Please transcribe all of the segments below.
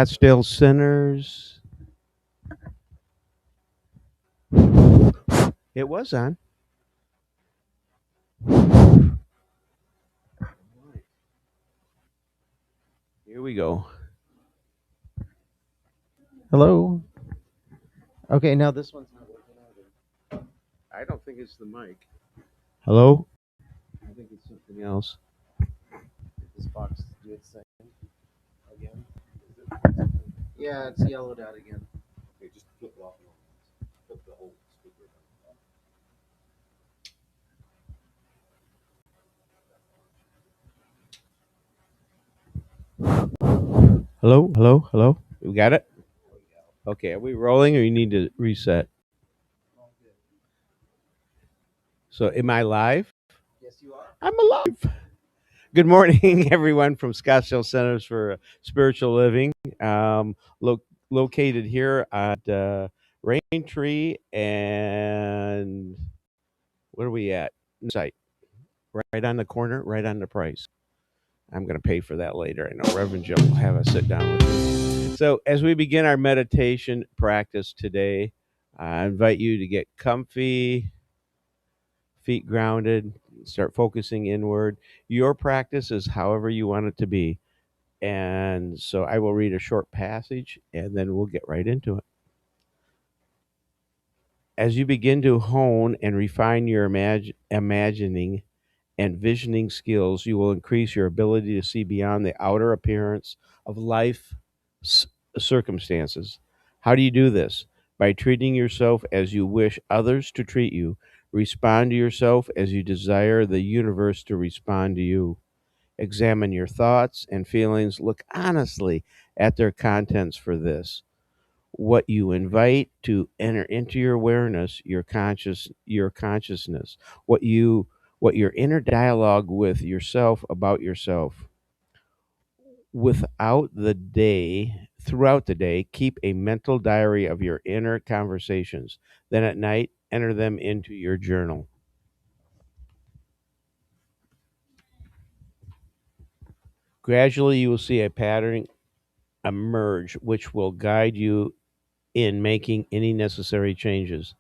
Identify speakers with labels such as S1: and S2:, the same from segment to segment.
S1: Still sinners. It was on. Here we go. Hello. Okay, now this one's not working either. I don't think it's the mic. Hello? I think it's something else. Did this box do its thing again? Yeah, it's yellowed out again. Okay, just flip it off and on. Flip the whole speaker down. Hello? Hello? Hello? We got it? Okay, are we rolling or you need to reset? So am I live? Yes, you are. I'm alive. Good morning, everyone from Scottsdale Centers for Spiritual Living, located here at Rain Tree and where are we at? Site, right on the corner, right on the price. I'm going to pay for that later. I know Reverend Jim will have us sit down with me. So, as we begin our meditation practice today, I invite you to get comfy, feet grounded, start focusing inward. Your practice is however you want it to be. And so I will read a short passage and then we'll get right into it. As you begin to hone and refine your imagining and visioning skills, you will increase your ability to see beyond the outer appearance of life circumstances. How do you do this? By treating yourself as you wish others to treat you. Respond to yourself as you desire the universe to respond to you. Examine your thoughts and feelings. Look honestly at their contents for this. What you invite to enter into your awareness, your consciousness, what your inner dialogue with yourself about yourself. Throughout the day, keep a mental diary of your inner conversations. Then at night, enter them into your journal. Gradually, you will see a pattern emerge which will guide you in making any necessary changes.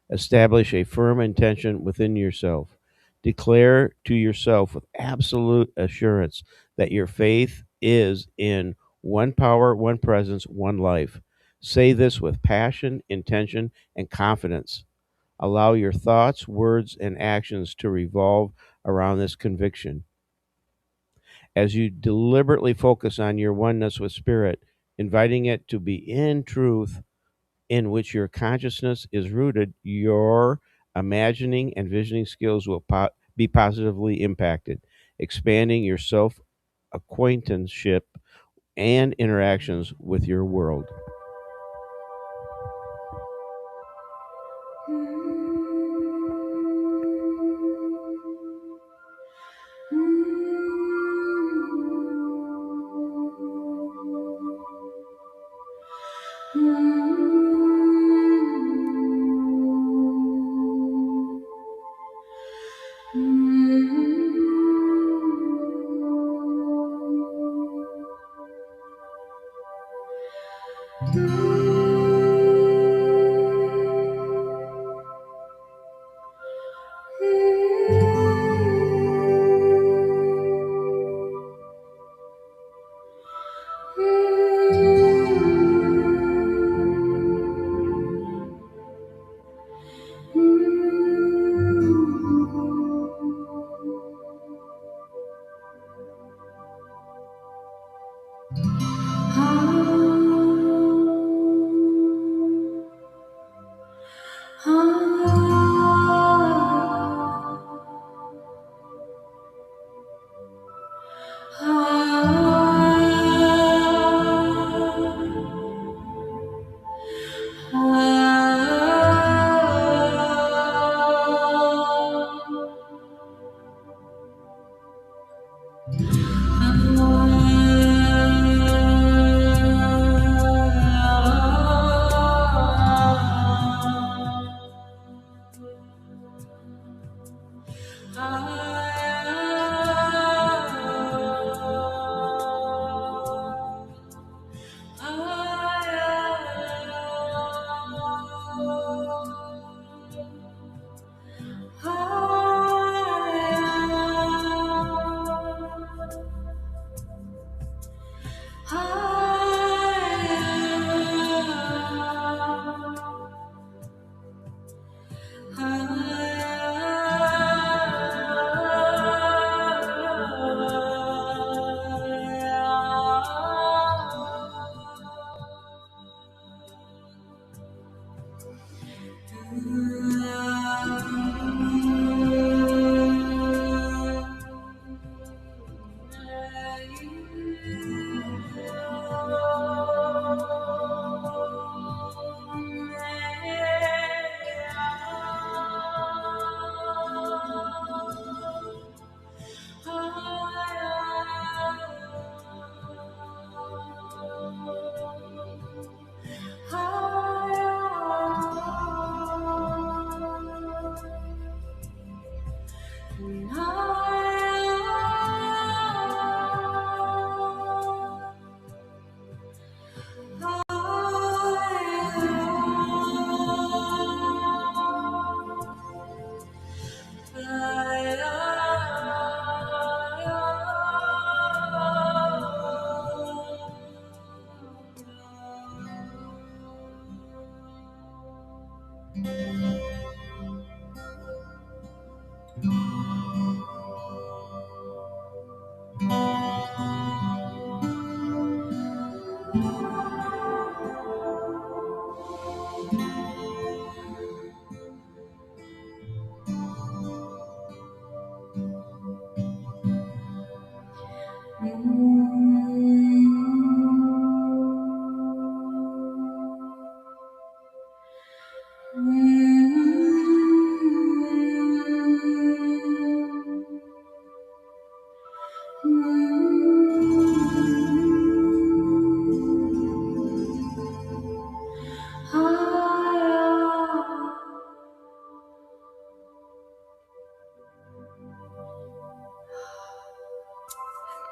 S1: Establish a firm intention within yourself. Declare to yourself with absolute assurance that your faith is in one power, one presence, one life. Say this with passion, intention, and confidence. Allow your thoughts, words, and actions to revolve around this conviction. As you deliberately focus on your oneness with Spirit, inviting it to be in truth in which your consciousness is rooted, your imagining and visioning skills will be positively impacted, expanding your self acquaintanceship and interactions with your world.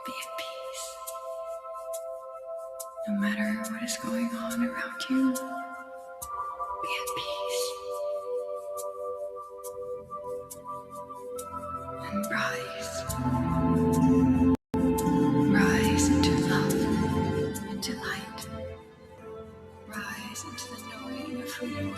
S2: Be at peace. No matter what is going on around you, be at peace. And rise. Rise into love, into light. Rise into the knowing of who you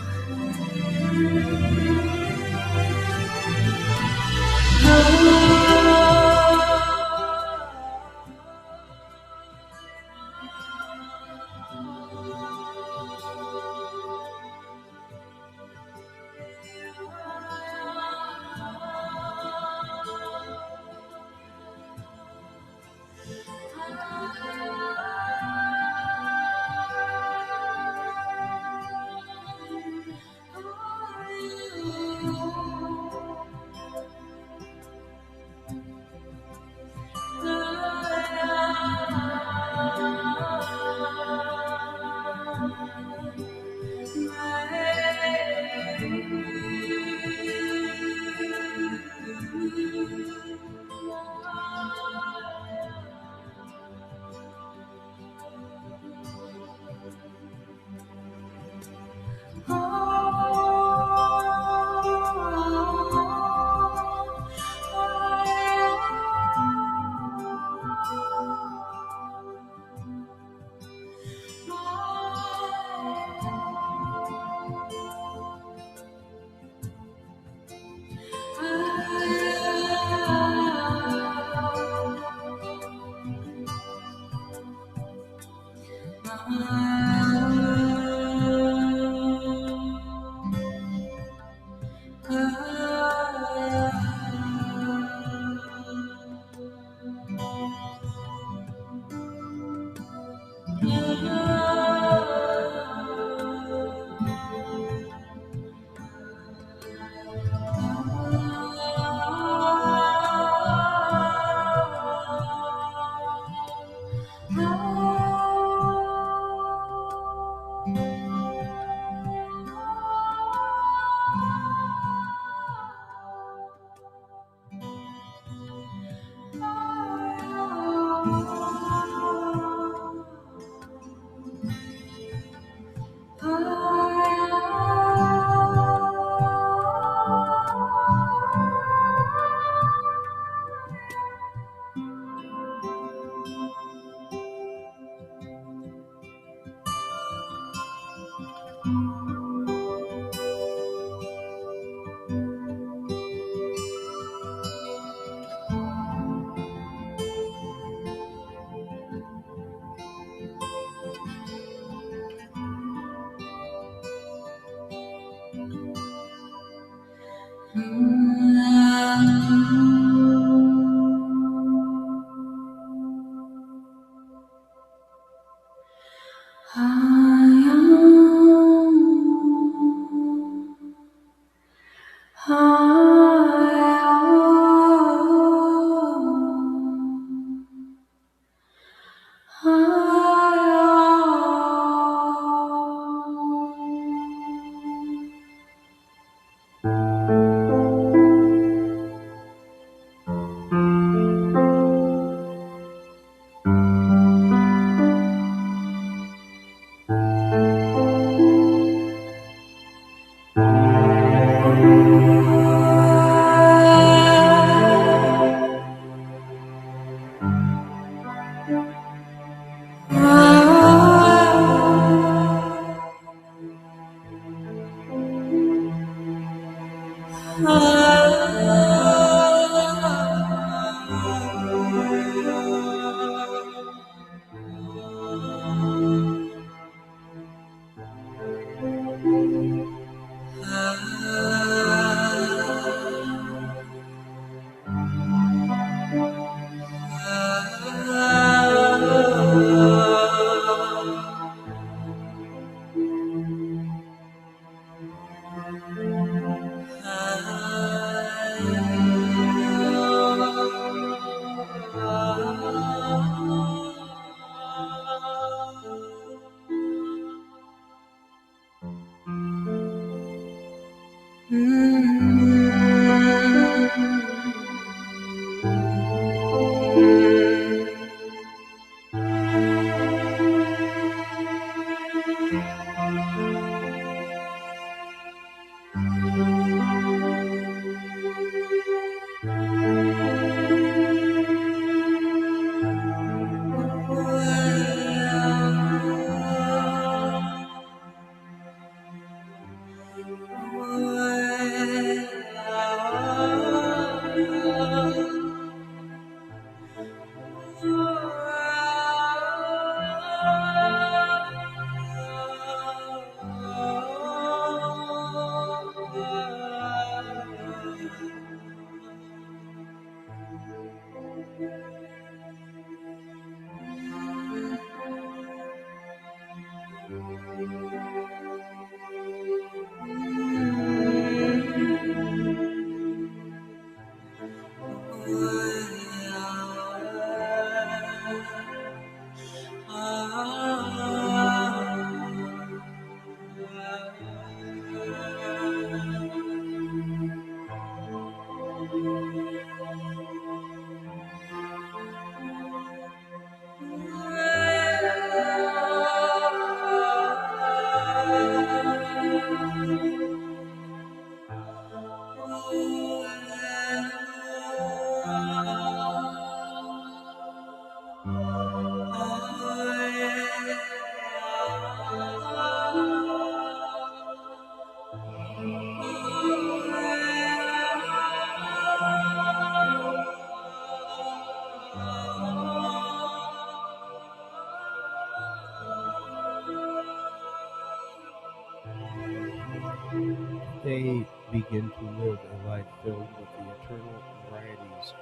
S1: They begin to live a life filled with the eternal varieties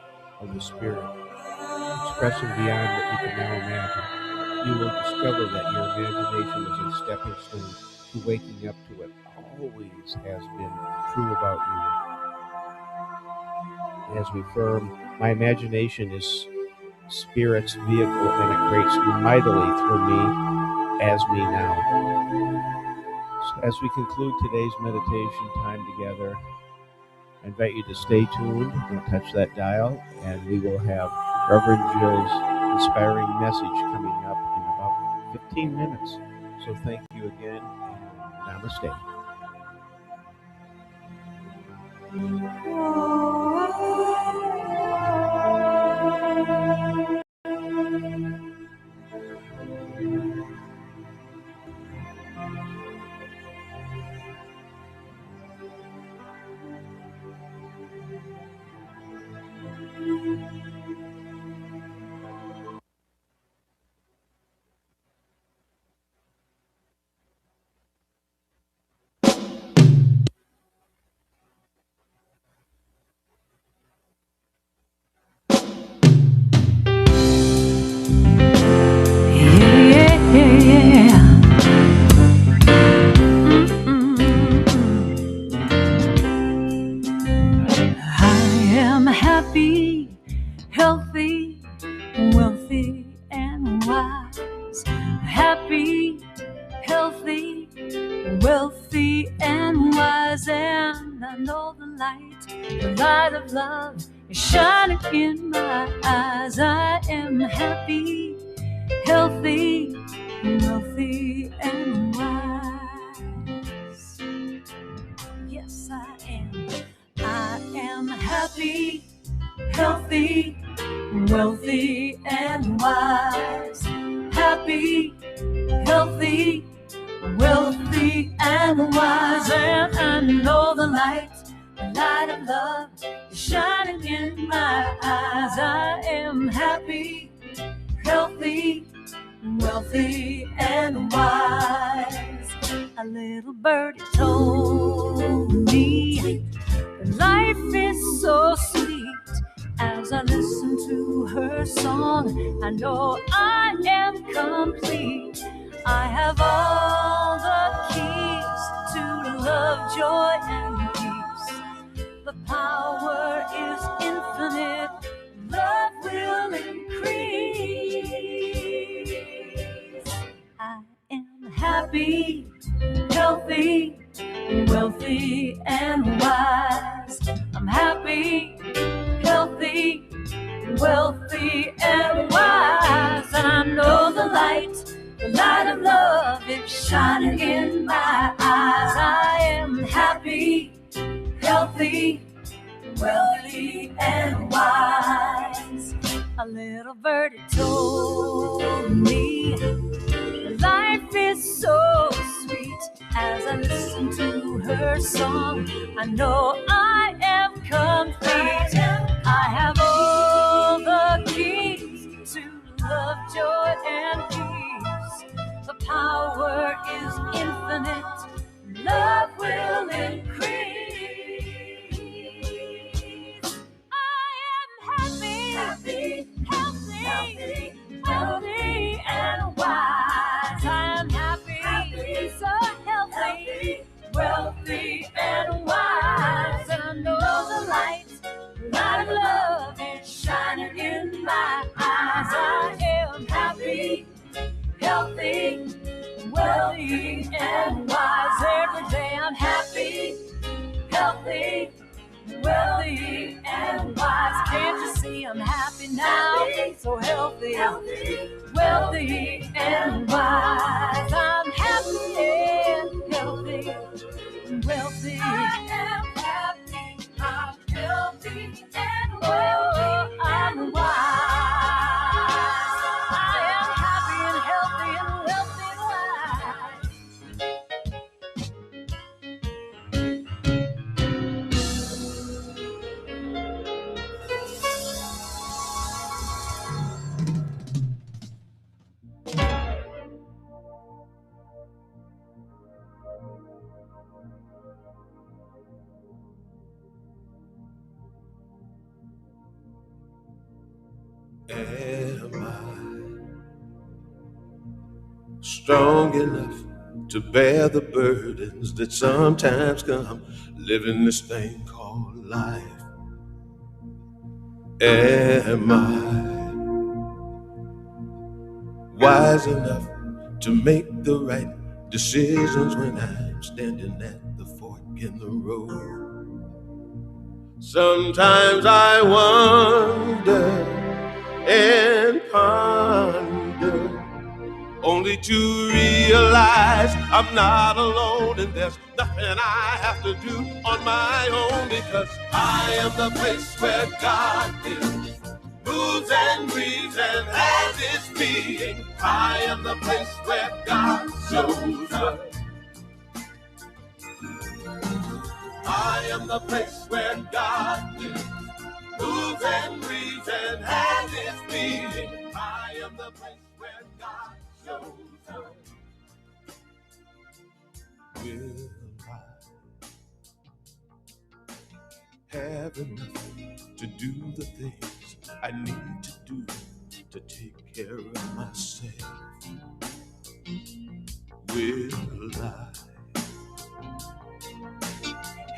S1: of the Spirit, expressing beyond what you can now imagine. You will discover that your imagination is a stepping stone to waking up to what always has been true about you. As we affirm, my imagination is Spirit's vehicle and it creates mightily through me as me now. So as we conclude today's meditation time together, I invite you to stay tuned, don't touch that dial, and we will have Reverend Jill's inspiring message coming up in about 15 minutes. So thank you again, and namaste.
S2: wealthy and wise, and I know the light of love is shining in my eyes. I am happy, healthy, wealthy, and wise. Yes, I am. I am happy, healthy, wealthy, and wise. Happy, healthy, wealthy, and wise. And I know the light of love is shining in my eyes. I am happy, healthy, wealthy, and wise. A little birdie told me that life is so sweet. As I listen to her song, I know I am complete. I have all the keys to love, joy, and peace. The power is infinite. Love will increase. I am happy, healthy, wealthy, and wise. I'm happy, healthy, wealthy, and wise. And I know the light of love is shining in my eyes. I am happy, healthy, wealthy, and wise. A little birdie told me life is so sweet. As I listen to her song, I know I am complete. I have all the keys to love, joy, and peace. The power is infinite. Love will increase. I am happy, healthy, wealthy, and wise. I am happy, so healthy, wealthy, and wise. And I know the light of love is shining in my eyes. I am happy, healthy, wealthy, and wise. Every day I'm happy, healthy, wealthy, and wise. Can't you see I'm happy now? So healthy, wealthy, and wise. I'm happy and healthy, wealthy. I am happy, I'm healthy, and wealthy, and wise. I am happy and healthy and wealthy and wise.
S3: Am I strong enough to bear the burdens that sometimes come living this thing called life? Am I wise enough to make the right decisions when I'm standing at the fork in the road? Sometimes I wonder and ponder, only to realize I'm not alone, and there's nothing I have to do on my own, because I am the place where God lives, moves and breathes and has its being. I am the place where God shows up. I am the place where God lives, moves and breathes and has its being. I am the place where God shows up. Will I have enough to do the things I need to do to take care of myself? Will I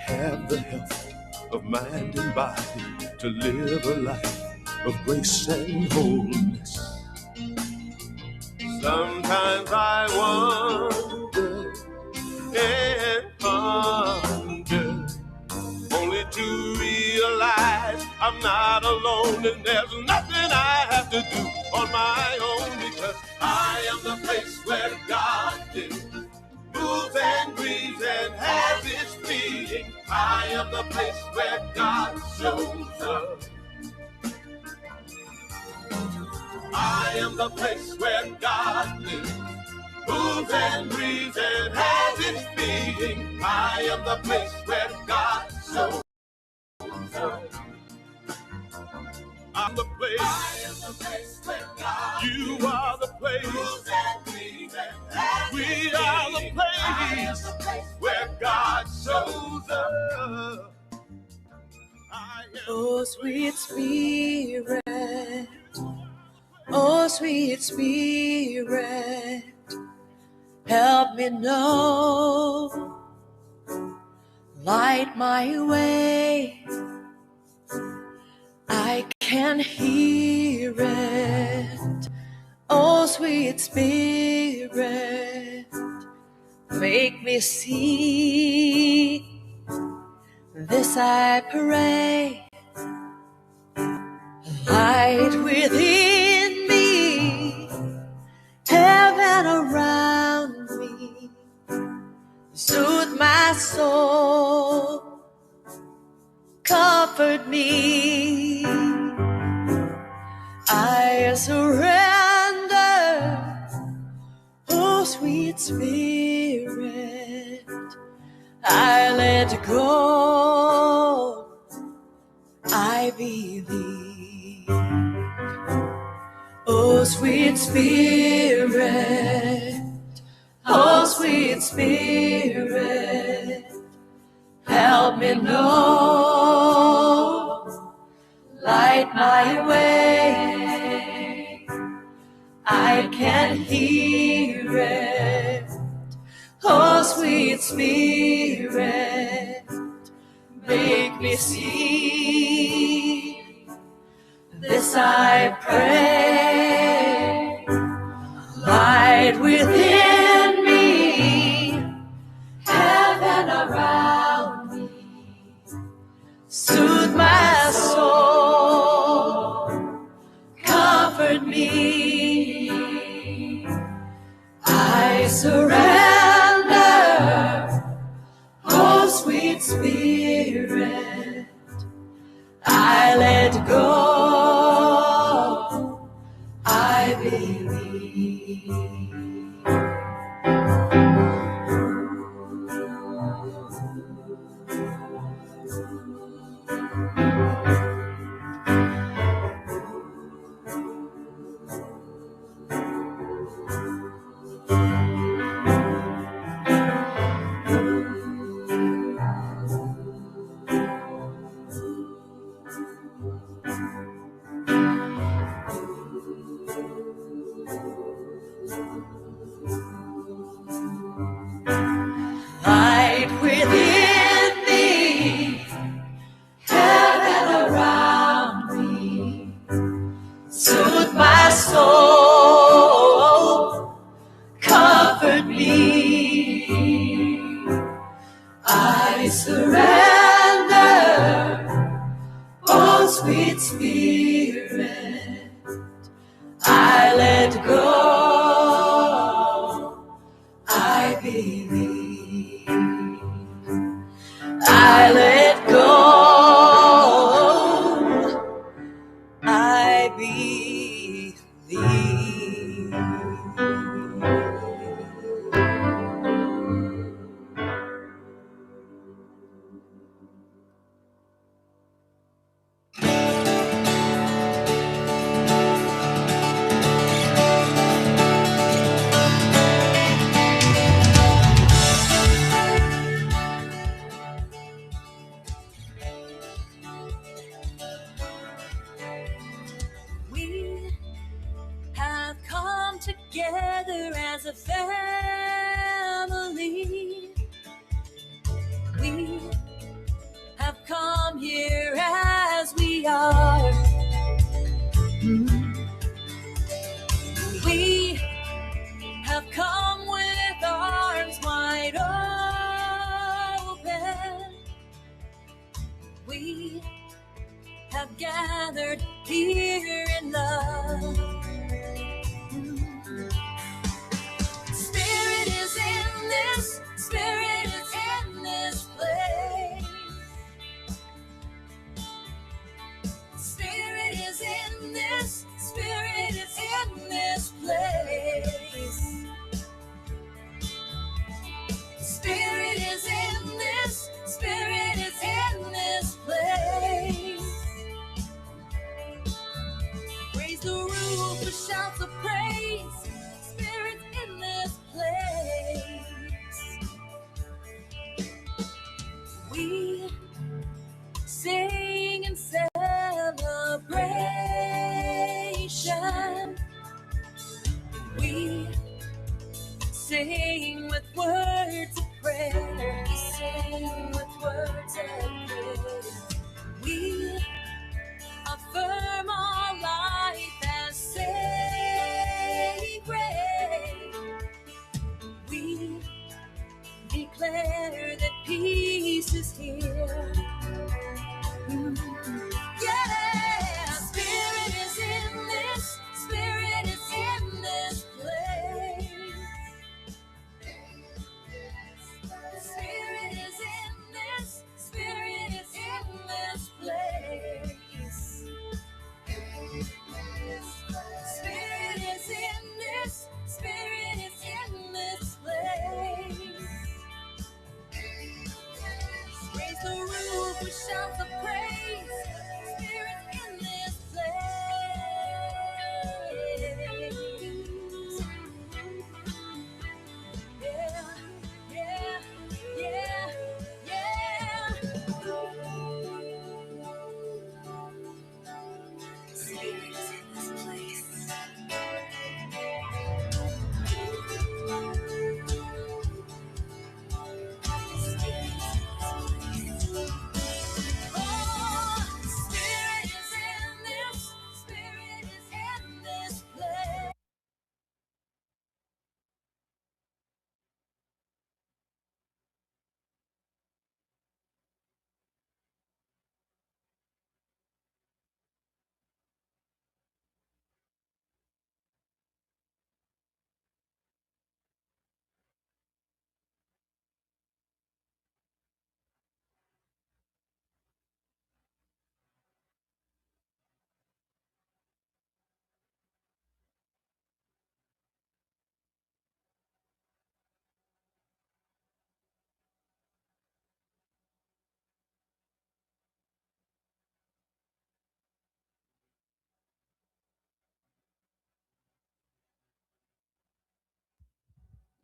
S3: have the health of mind and body to live a life of grace and wholeness? Sometimes I wonder the place where God shows up. I am the place where God lives, moves and breathes and has its being. I am the place where God shows up. I'm the place. I am the place where God. You are the place. Moves and breathes and has we its are being. The place. I am the place where God shows up.
S2: Oh, sweet Spirit, oh, sweet Spirit, help me know, light my way, I can hear it. Oh, sweet Spirit, make me see, this I pray. Light within me, heaven around me, soothe my soul, comfort me. I surrender, oh sweet Spirit, I let go, I believe. Oh, sweet Spirit, oh, sweet Spirit, help me know, light my way, I can hear it. Oh, sweet Spirit, make me see, this I pray. Light within me, heaven around me, soothe my soul, comfort me. I surrender, oh sweet Spirit, I let go, I believe. Light within me, heaven around me, soothe my soul, comfort me. I surrender, oh sweet Spirit, I let go, I believe. I let go, I believe. We have come together as a family. We have come here as we are. We have come with arms wide open. We have gathered here in love. Spirit is in this, Spirit is in this place. words of prayer, we sing with words of prayer. We affirm our life as sacred. We declare that peace is here. Yeah, Spirit is in this, Spirit is in this place. Spirit is in this, Spirit is in this place. Spirit is in this, Spirit is in this place. Raise the roof with shouts of praise. Spirit in this place. Yeah, yeah, yeah, yeah. Spirit is in this place. Oh, Spirit is in this. Spirit is in this place.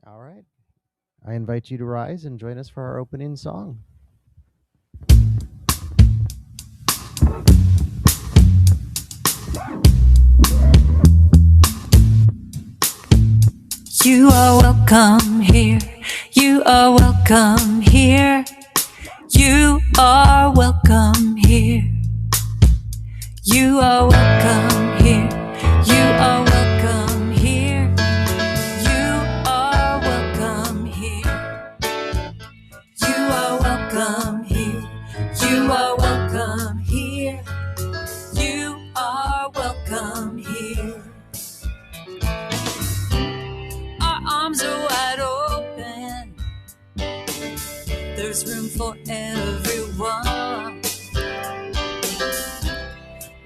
S1: All right. I invite you to rise and join us for our opening song.
S2: You are welcome here. You are welcome here. You are welcome here. You are welcome here. You are welcome here. You are welcome here. You are welcome here. You are welcome here. You are welcome here. Our arms are wide open. There's room for everyone.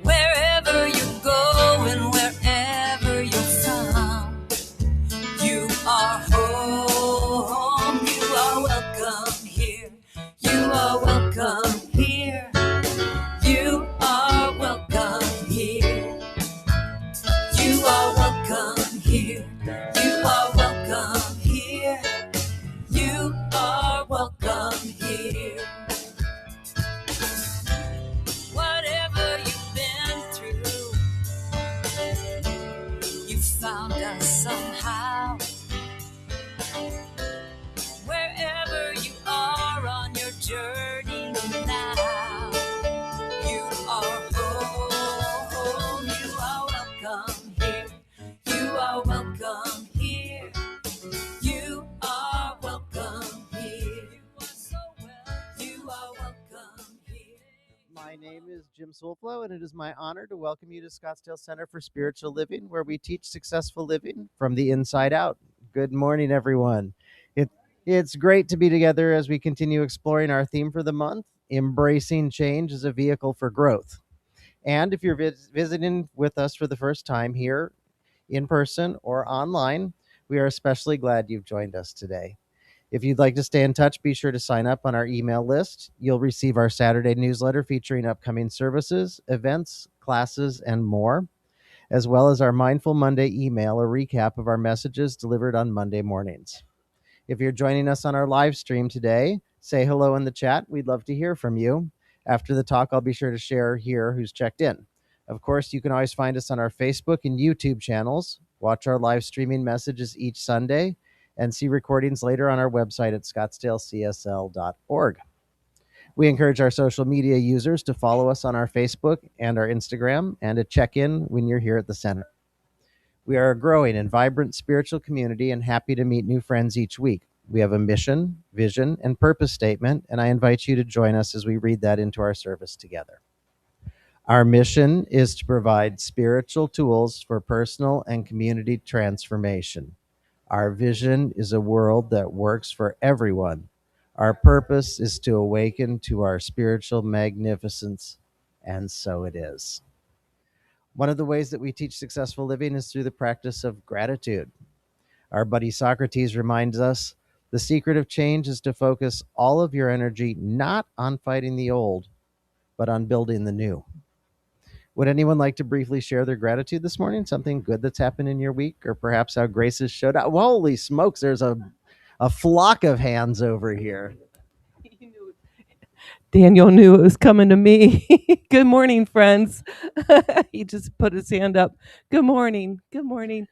S2: Wherever you go and wherever you're from, you are home. You are welcome here. You are welcome here. You are welcome here. You are welcome here. You are welcome here. You are welcome here. Whatever you've been through, you found us somehow. Wherever you are on your journey now, you are home. You are welcome here. You are welcome here. You are welcome here. You are so well. You are welcome here.
S1: My name is Jim Soulflow, and it is my honor to welcome you to Scottsdale Center for Spiritual Living, where we teach successful living from the inside out. Good morning, everyone. It's great to be together as we continue exploring our theme for the month, embracing change as a vehicle for growth. And if you're visiting with us for the first time here in person or online, we are especially glad you've joined us today. If you'd like to stay in touch, be sure to sign up on our email list. You'll receive our Saturday newsletter featuring upcoming services, events, classes, and more, as well as our Mindful Monday email, a recap of our messages delivered on Monday mornings. If you're joining us on our live stream today, say hello in the chat. We'd love to hear from you. After the talk, I'll be sure to share here who's checked in. Of course, you can always find us on our Facebook and YouTube channels, watch our live streaming messages each Sunday,
S4: and see recordings later on our website at scottsdalecsl.org. We encourage our social media users to follow us on our Facebook and our Instagram and to check in when you're here at the center. We are a growing and vibrant spiritual community and happy to meet new friends each week. We have a mission, vision, and purpose statement, and I invite you to join us as we read that into our service together. Our mission is to provide spiritual tools for personal and community transformation. Our vision is a world that works for everyone. Our purpose is to awaken to our spiritual magnificence, and so it is. One of the ways that we teach successful living is through the practice of gratitude. Our buddy Socrates reminds us the secret of change is to focus all of your energy not on fighting the old, but on building the new. Would anyone like to briefly share their gratitude this morning? Something good that's happened in your week, or perhaps how grace has showed up? Holy smokes, there's a flock of hands over here.
S5: Daniel knew it was coming to me. Good morning, friends. He just put his hand up. Good morning. Good morning.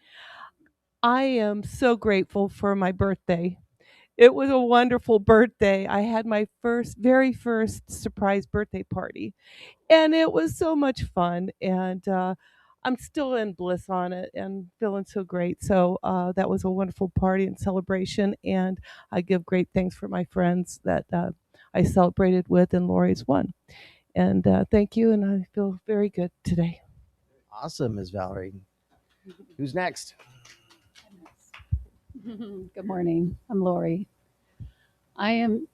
S5: I am so grateful for my birthday. It was a wonderful birthday. I had my very first surprise birthday party, and it was so much fun. And I'm still in bliss on it and feeling so great. So that was a wonderful party and celebration. And I give great thanks for my friends that I celebrated with, and Lori's one. And thank you. And I feel very good today.
S4: Awesome, Ms. Valerie. Who's next?
S6: Good morning. I'm Lori. I am,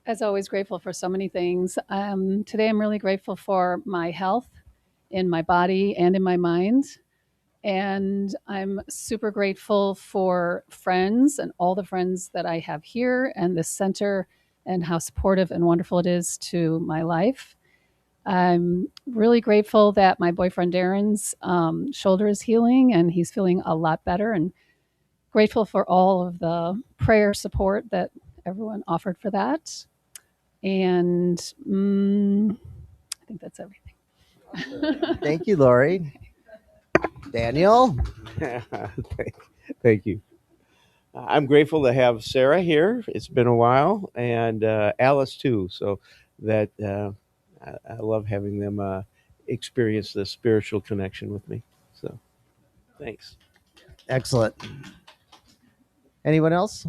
S6: as always, grateful for so many things. Today, I'm really grateful for my health in my body and in my mind. And I'm super grateful for friends and all the friends that I have here and this center and how supportive and wonderful it is to my life. I'm really grateful that my boyfriend Darren's shoulder is healing and he's feeling a lot better, and grateful for all of the prayer support that everyone offered for that. And I think that's everything.
S4: Thank you, Lori. Daniel?
S1: Thank you. I'm grateful to have Sarah here. It's been a while, and Alice too. So that I love having them experience the spiritual connection with me. So thanks.
S4: Excellent. Anyone else?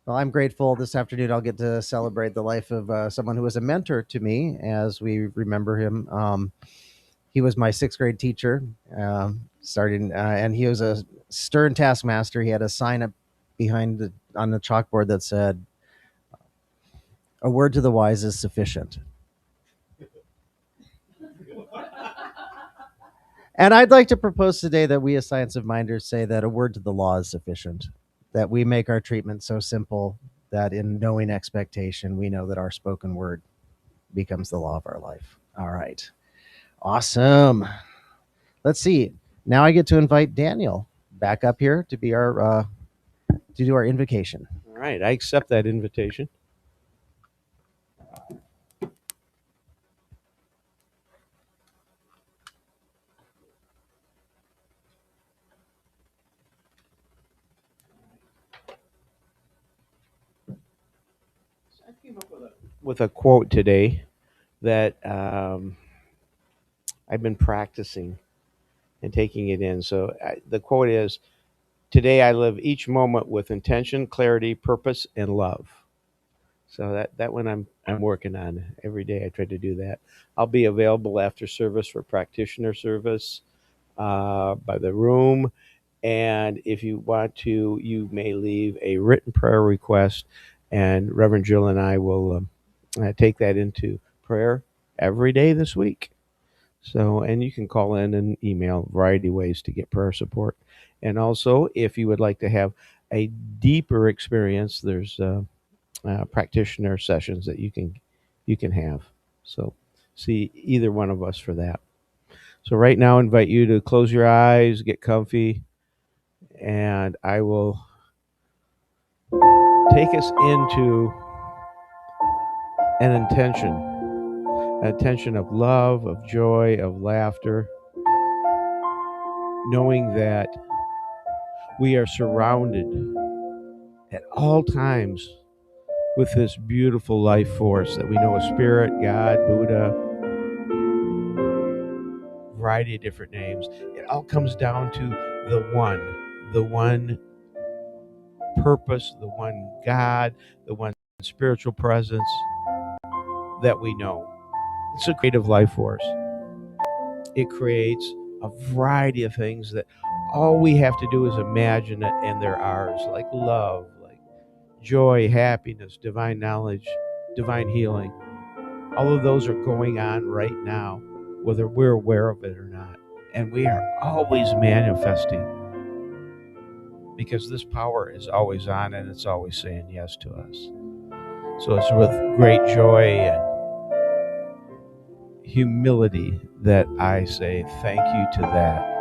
S4: Well, I'm grateful this afternoon I'll get to celebrate the life of someone who was a mentor to me as we remember him. He was my sixth grade teacher, and he was a stern taskmaster. He had a sign up on the chalkboard that said, "A word to the wise is sufficient." And I'd like to propose today that we as Science of Minders say that a word to the law is sufficient, that we make our treatment so simple that in knowing expectation, we know that our spoken word becomes the law of our life. All right. Awesome. Let's see. Now I get to invite Daniel back up here to be to do our invocation.
S1: All right. I accept that invitation. With a quote today that I've been practicing and taking it in. So the quote is, "Today I live each moment with intention, clarity, purpose, and love." So that one I'm working on every day. I try to do that. I'll be available after service for practitioner service by the room. And if you want to, you may leave a written prayer request, and Reverend Jill and I will take that into prayer every day this week. So, and you can call in and email, a variety of ways to get prayer support. And also, if you would like to have a deeper experience, there's practitioner sessions that you can have. So, see either one of us for that. So, right now, I invite you to close your eyes, get comfy, and I will take us into an intention of love, of joy, of laughter, knowing that We are surrounded at all times with this beautiful life force that we know is spirit, God, Buddha, variety of different names. It all comes down to the one purpose, the one God, the one spiritual presence that we know. It's a creative life force. It creates a variety of things that all we have to do is imagine it and they're ours, like love, like joy, happiness, divine knowledge, divine healing. All of those are going on right now, whether we're aware of it or not. And we are always manifesting because this power is always on and it's always saying yes to us. So it's with great joy and humility that I say thank you to that.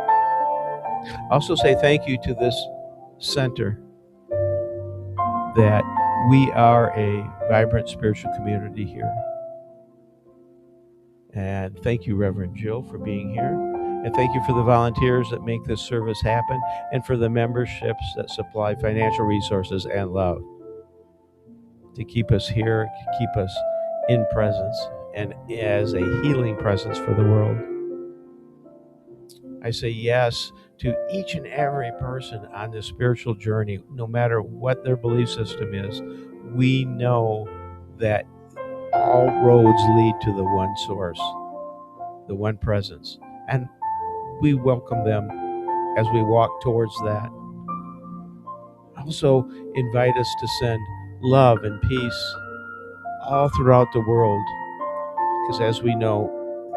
S1: I also say thank you to this center, that we are a vibrant spiritual community here. And thank you, Reverend Jill, for being here. And thank you for the volunteers that make this service happen, and for the memberships that supply financial resources and love to keep us here, to keep us in presence and as a healing presence for the world. I say yes to each and every person on this spiritual journey, no matter what their belief system is. We know that all roads lead to the one source, the one presence. And we welcome them as we walk towards that. Also, invite us to send love and peace all throughout the world, because as we know,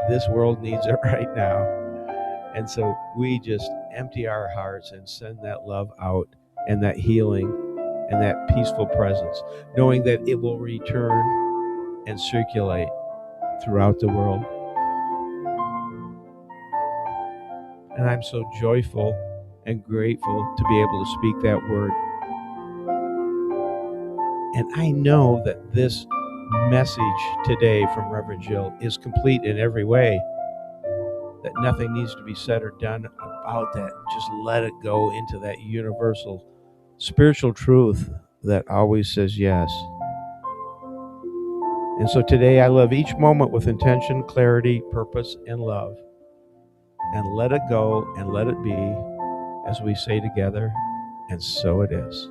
S1: this world needs it right now. And so we just empty our hearts and send that love out, and that healing and that peaceful presence, knowing that it will return and circulate throughout the world. And I'm so joyful and grateful to be able to speak that word. And I know that this message today from Reverend Jill is complete in every way, that nothing needs to be said or done about that. Just let it go into that universal spiritual truth that always says yes. And so today I live each moment with intention, clarity, purpose, and love. And let it go and let it be, as we say together, and so it is.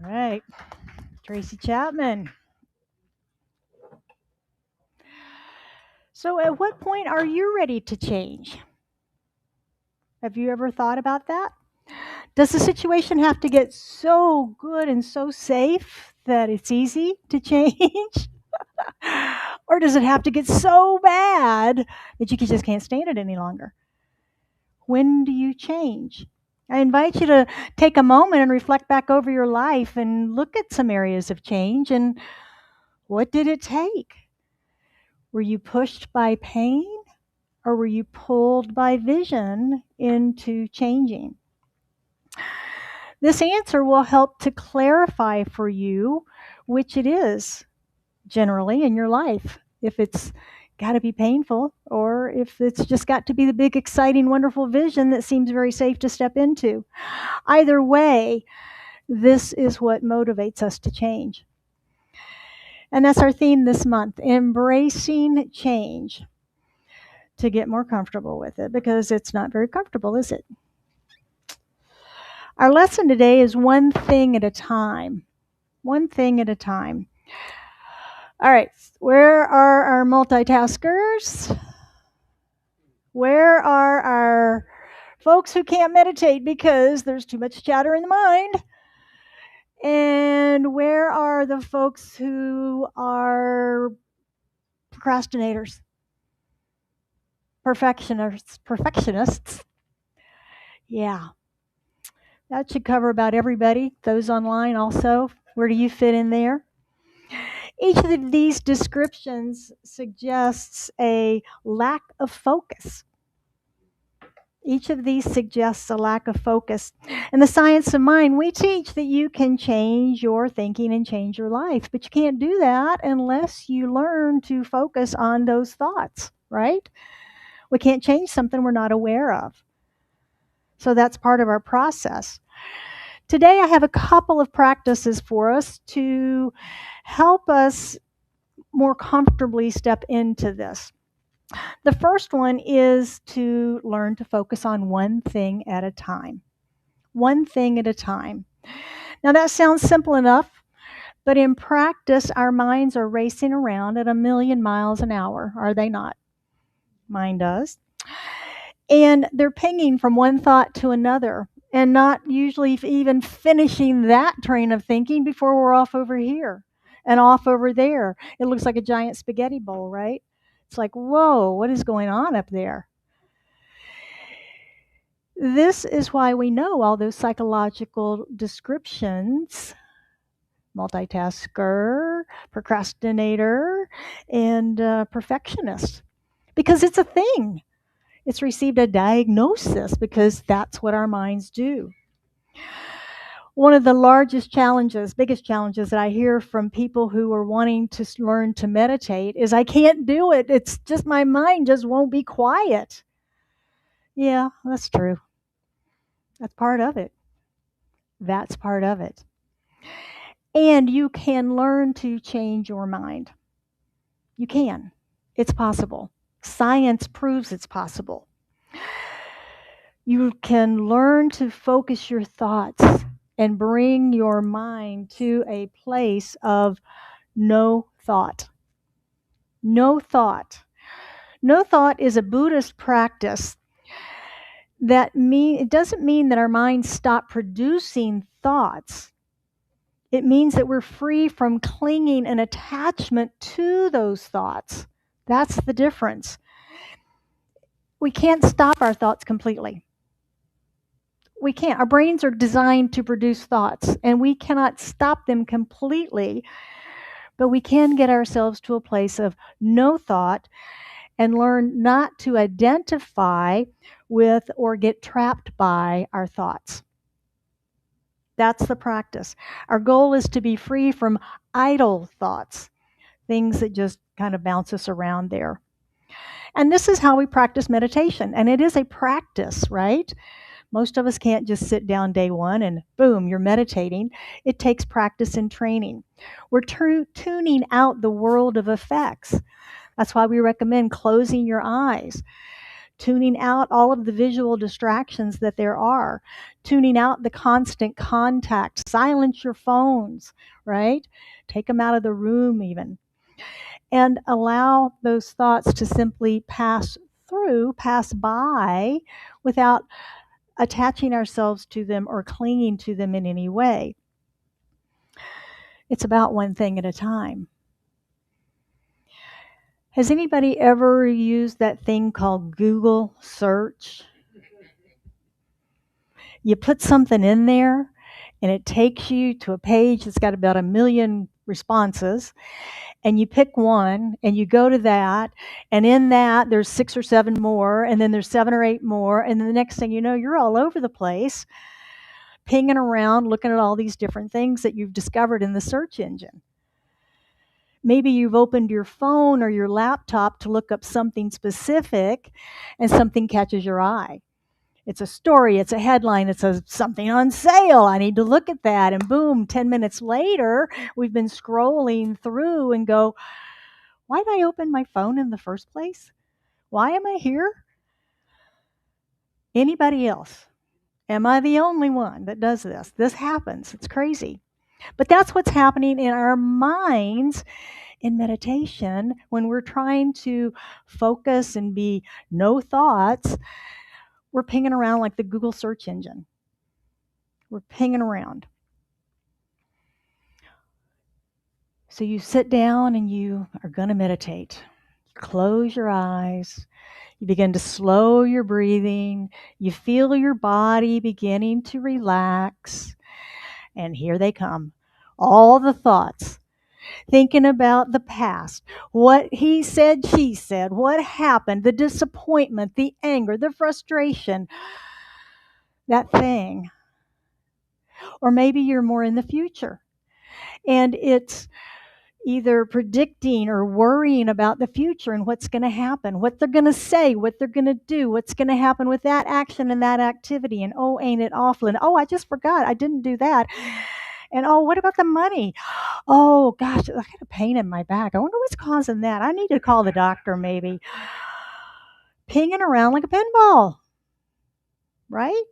S2: All right, Tracy Chapman. So, at what point are you ready to change? Have you ever thought about that? Does the situation have to get so good and so safe that it's easy to change? Or does it have to get so bad that you just can't stand it any longer? When do you change? I invite you to take a moment and reflect back over your life and look at some areas of change, and what did it take? Were you pushed by pain, or were you pulled by vision into changing? This answer will help to clarify for you which it is generally in your life. If it's got to be painful, or if it's just got to be the big, exciting, wonderful vision that seems very safe to step into. Either way, this is what motivates us to change. And that's our theme this month, embracing change, to get more comfortable with it, because it's not very comfortable, is it? Our lesson today is one thing at a time. One thing at a time. All right, where are our multitaskers? Where are our folks who can't meditate because there's too much chatter in the mind? And where are the folks who are procrastinators? Perfectionists. Yeah. That should cover about everybody. Those online also. Where do you fit in there? Each of these descriptions suggests a lack of focus. Each of these suggests a lack of focus. In the science of mind, we teach that you can change your thinking and change your life, but you can't do that unless you learn to focus on those thoughts, right? We can't change something we're not aware of. So that's part of our process. Today, I have a couple of practices for us to help us more comfortably step into this. The first one is to learn to focus on one thing at a time. One thing at a time. Now, that sounds simple enough, but in practice, our minds are racing around at 1,000,000 miles an hour, are they not? Mine does. And they're pinging from one thought to another, and not usually even finishing that train of thinking before we're off over here and off over there. It looks like a giant spaghetti bowl, right? It's like, whoa, what is going on up there? This is why we know all those psychological descriptions: multitasker, procrastinator, and perfectionist, because it's a thing. It's received a diagnosis because that's what our minds do. One of the biggest challenges that I hear from people who are wanting to learn to meditate is, I can't do it. It's just my mind just won't be quiet. Yeah, that's true. That's part of it. That's part of it. And you can learn to change your mind. You can. It's possible. Science proves it's possible. You can learn to focus your thoughts and bring your mind to a place of no thought. No thought. No thought is a Buddhist practice. It doesn't mean that our minds stop producing thoughts. It means that we're free from clinging and attachment to those thoughts. That's the difference. We can't stop our thoughts completely. We can't. Our brains are designed to produce thoughts, and we cannot stop them completely, but we can get ourselves to a place of no thought and learn not to identify with or get trapped by our thoughts. That's the practice. Our goal is to be free from idle thoughts, things that just kind of bounce us around there. And this is how we practice meditation. And it is a practice, right? Most of us can't just sit down day one and boom, you're meditating. It takes practice and training. We're tuning out the world of effects. That's why we recommend closing your eyes, tuning out all of the visual distractions that there are, tuning out the constant contact, silence your phones, right? Take them out of the room even, and allow those thoughts to simply pass by without attaching ourselves to them or clinging to them in any way. It's about one thing at a time. Has anybody ever used that thing called Google search? You put something in there and it takes you to a page that's got about 1,000,000 responses, and you pick one and you go to that, and in that there's 6 or 7 more, and then there's 7 or 8 more, and then the next thing you know, you're all over the place pinging around looking at all these different things that you've discovered in the search engine. Maybe you've opened your phone or your laptop to look up something specific and something catches your eye. It's a story, it's a headline, it says something on sale. I need to look at that. And boom, 10 minutes later, we've been scrolling through and go, why did I open my phone in the first place? Why am I here? Anybody else? Am I the only one that does this? This happens. It's crazy. But that's what's happening in our minds in meditation when we're trying to focus and be no thoughts. We're pinging around like the Google search engine. We're pinging around. So you sit down and you are going to meditate. Close your eyes.
S7: You begin to slow your breathing. You feel your body beginning to relax. And here they come. All the thoughts, thinking about the past, what he said, she said, what happened, the disappointment, the anger, the frustration, that thing. Or maybe you're more in the future and it's either predicting or worrying about the future and what's going to happen, what they're going to say, what they're going to do, what's going to happen with that action and that activity. And oh, ain't it awful? And oh, I just forgot. I didn't do that. And oh, what about the money? Oh, gosh, I got a pain in my back. I wonder what's causing that. I need to call the doctor maybe. Pinging around like a pinball, right?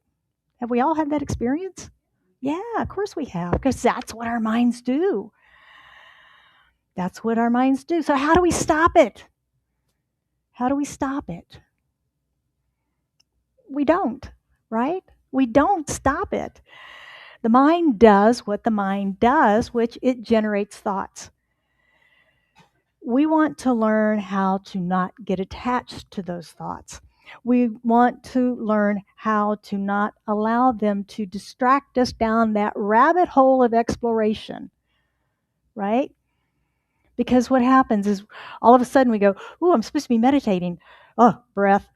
S7: Have we all had that experience? Yeah, of course we have, because that's what our minds do. That's what our minds do. So how do we stop it? How do we stop it? We don't, right? We don't stop it. The mind does what the mind does, which it generates thoughts. We want to learn how to not get attached to those thoughts. We want to learn how to not allow them to distract us down that rabbit hole of exploration, right? Because what happens is all of a sudden we go, "Ooh, I'm supposed to be meditating." Oh, breath.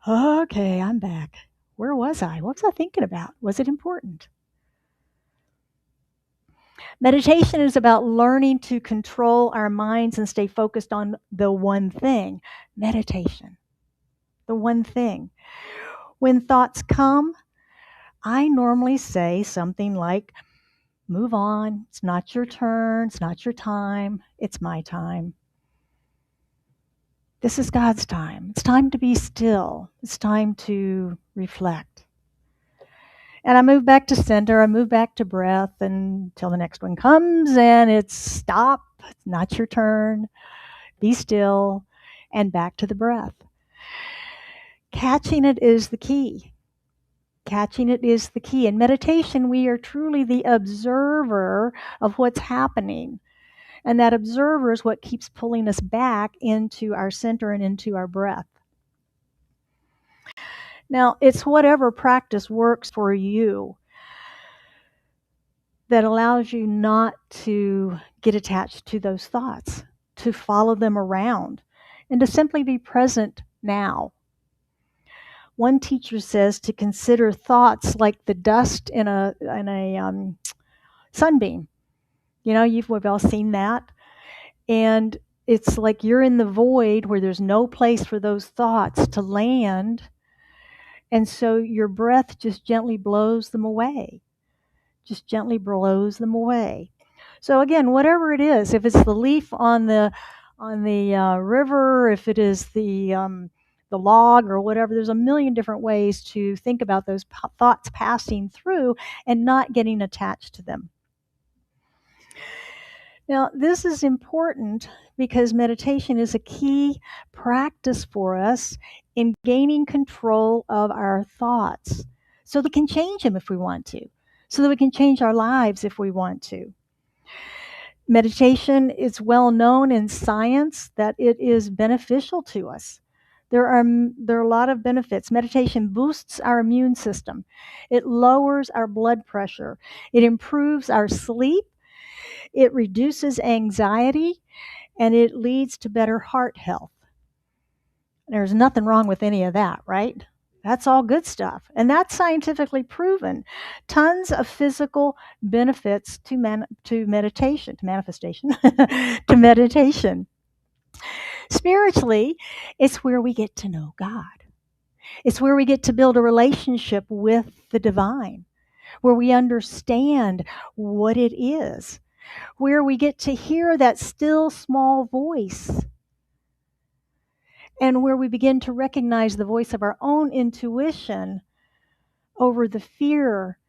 S7: Okay, I'm back. Where was I? What was I thinking about? Was it important? Meditation is about learning to control our minds and stay focused on the one thing. Meditation. The one thing. When thoughts come, I normally say something like, "Move on. It's not your turn. It's not your time. It's my time. This is God's time. It's time to be still. It's time to reflect." And I move back to center. I move back to breath until the next one comes and it's stop. It's not your turn. Be still and back to the breath. Catching it is the key. Catching it is the key. In meditation, we are truly the observer of what's happening. And that observer is what keeps pulling us back into our center and into our breath. Now, it's whatever practice works for you that allows you not to get attached to those thoughts, to follow them around, and to simply be present now. One teacher says to consider thoughts like the dust in a sunbeam. You know, we've all seen that. And it's like you're in the void where there's no place for those thoughts to land. And so your breath just gently blows them away. Just gently blows them away. So again, whatever it is, if it's the leaf on the river, if it is the log or whatever, there's a million different ways to think about those thoughts passing through and not getting attached to them. Now, this is important because meditation is a key practice for us in gaining control of our thoughts so that we can change them if we want to, so that we can change our lives if we want to. Meditation is well known in science that it is beneficial to us. There are a lot of benefits. Meditation boosts our immune system. It lowers our blood pressure. It improves our sleep. It reduces anxiety, and it leads to better heart health. There's nothing wrong with any of that, right? That's all good stuff. And that's scientifically proven. Tons of physical benefits to meditation, to manifestation, to meditation. Spiritually, it's where we get to know God. It's where we get to build a relationship with the divine, where we understand what it is, where we get to hear that still small voice, and where we begin to recognize the voice of our own intuition over the fear,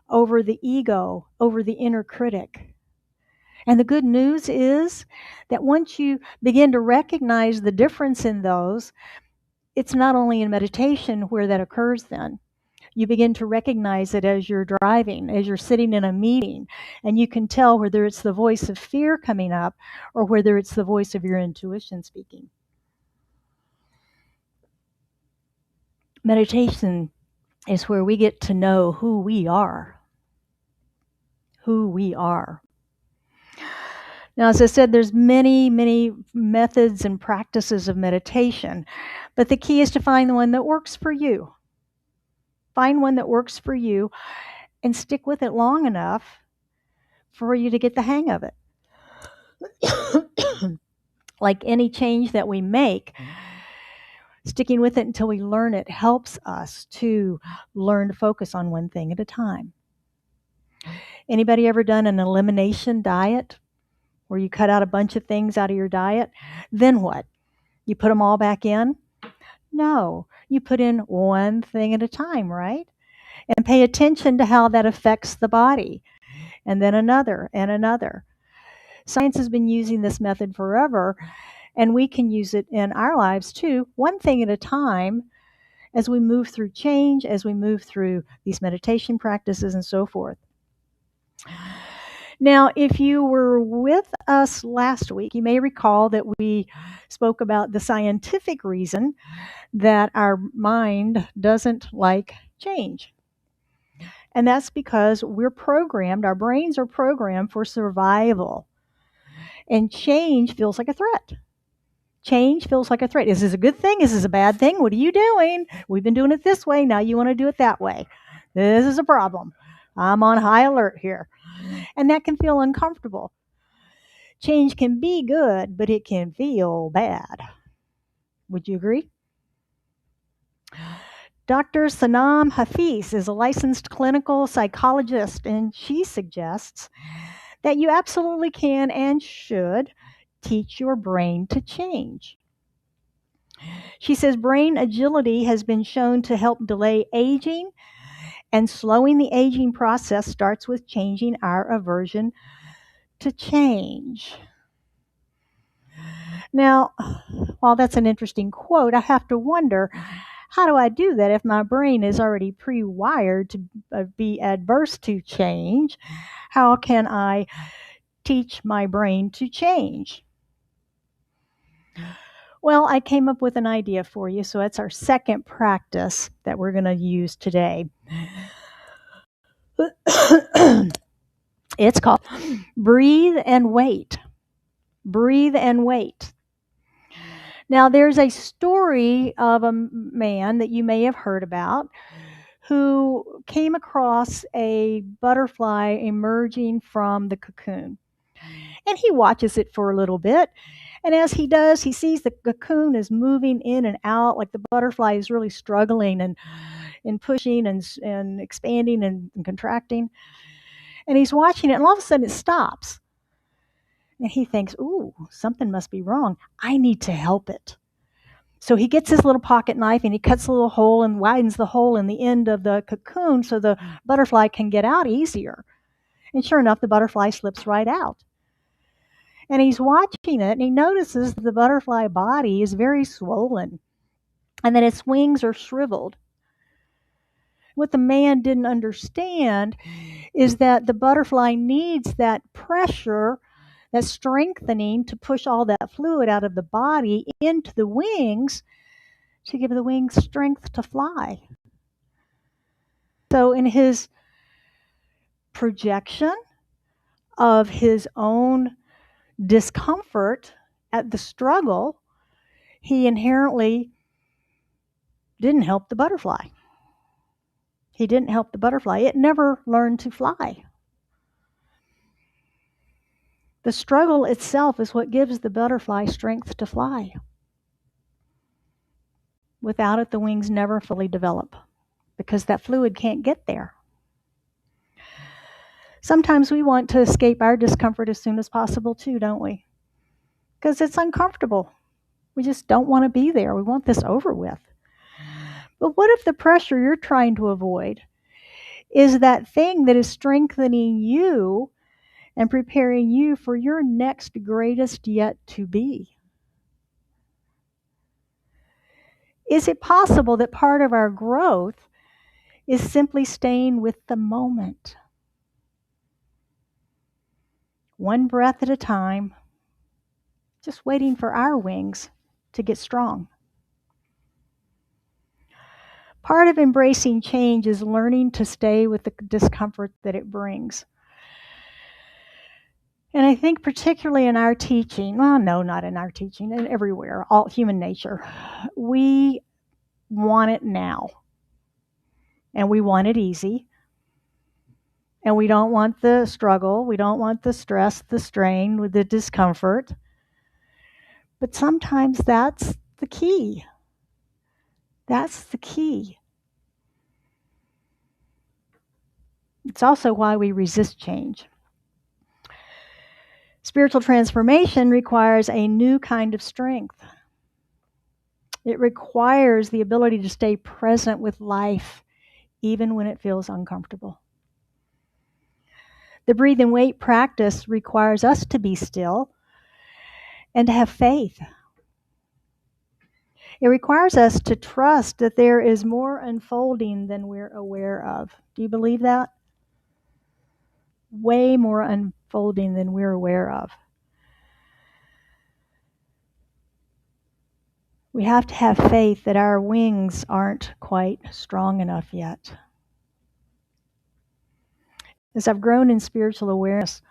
S7: over the ego, over the inner critic. And the good news is that once you begin to recognize the difference in those, it's not only in meditation where that occurs then. You begin to recognize it as you're driving, as you're sitting in a meeting, and you can tell whether it's the voice of fear coming up or whether it's the voice of your intuition speaking. Meditation is where we get to know who we are. Who we are. Now, as I said, there's many, many methods and practices of meditation, but the key is to find the one that works for you. Find one that works for you and stick with it long enough for you to get the hang of it. Like any change that we make, sticking with it until we learn it helps us to learn to focus on one thing at a time. Anybody ever done an elimination diet where you cut out a bunch of things out of your diet? Then what? You put them all back in? No, you put in one thing at a time, right? And pay attention to how that affects the body, and then another and another. Science has been using this method forever, and we can use it in our lives too, one thing at a time, as we move through change, as we move through these meditation practices and so forth. Now, if you were with us last week, you may recall that we spoke about the scientific reason that our mind doesn't like change. And that's because we're programmed, our brains are programmed for survival. And change feels like a threat. Change feels like a threat. Is this a good thing? Is this a bad thing? What are you doing? We've been doing it this way. Now you want to do it that way. This is a problem. I'm on high alert here. And that can feel uncomfortable. Change can be good, but it can feel bad. Would you agree? Dr. Sanam Hafiz is a licensed clinical psychologist, and she suggests that you absolutely can and should teach your brain to change. She says brain agility has been shown to help delay aging, and slowing the aging process starts with changing our aversion to change. Now, while that's an interesting quote, I have to wonder, how do I do that if my brain is already pre-wired to be adverse to change? How can I teach my brain to change? Well, I came up with an idea for you, so that's our second practice that we're going to use today. It's called Breathe and Wait. Breathe and wait. Now, there's a story of a man that you may have heard about who came across a butterfly emerging from the cocoon. And he watches it for a little bit. And as he does, he sees the cocoon is moving in and out, like the butterfly is really struggling and pushing and expanding and contracting. And he's watching it, and all of a sudden it stops. And he thinks, ooh, something must be wrong. I need to help it. So he gets his little pocket knife and he cuts a little hole and widens the hole in the end of the cocoon so the butterfly can get out easier. And sure enough, the butterfly slips right out. And he's watching it, and he notices that the butterfly body is very swollen and that its wings are shriveled. What the man didn't understand is that the butterfly needs that pressure, that strengthening, to push all that fluid out of the body into the wings to give the wings strength to fly. So in his projection of his own discomfort at the struggle, he inherently didn't help the butterfly. He didn't help the butterfly. It never learned to fly. The struggle itself is what gives the butterfly strength to fly. Without it, the wings never fully develop because that fluid can't get there. Sometimes we want to escape our discomfort as soon as possible too, don't we? Because it's uncomfortable. We just don't want to be there. We want this over with. But what if the pressure you're trying to avoid is that thing that is strengthening you and preparing you for your next greatest yet to be? Is it possible that part of our growth is simply staying with the moment? One breath at a time, just waiting for our wings to get strong. Part of embracing change is learning to stay with the discomfort that it brings. And I think particularly in our teaching, well, no, not in our teaching, and everywhere, all human nature, we want it now. And we want it easy. And we don't want the struggle. We don't want the stress, the strain, with the discomfort. But sometimes that's the key. That's the key. It's also why we resist change. Spiritual transformation requires a new kind of strength. It requires the ability to stay present with life, even when it feels uncomfortable. The breathe and wait practice requires us to be still and to have faith. It requires us to trust that there is more unfolding than we're aware of. Do you believe that? Way more unfolding than we're aware of. We have to have faith that our wings aren't quite strong enough yet. As I've grown in spiritual awareness,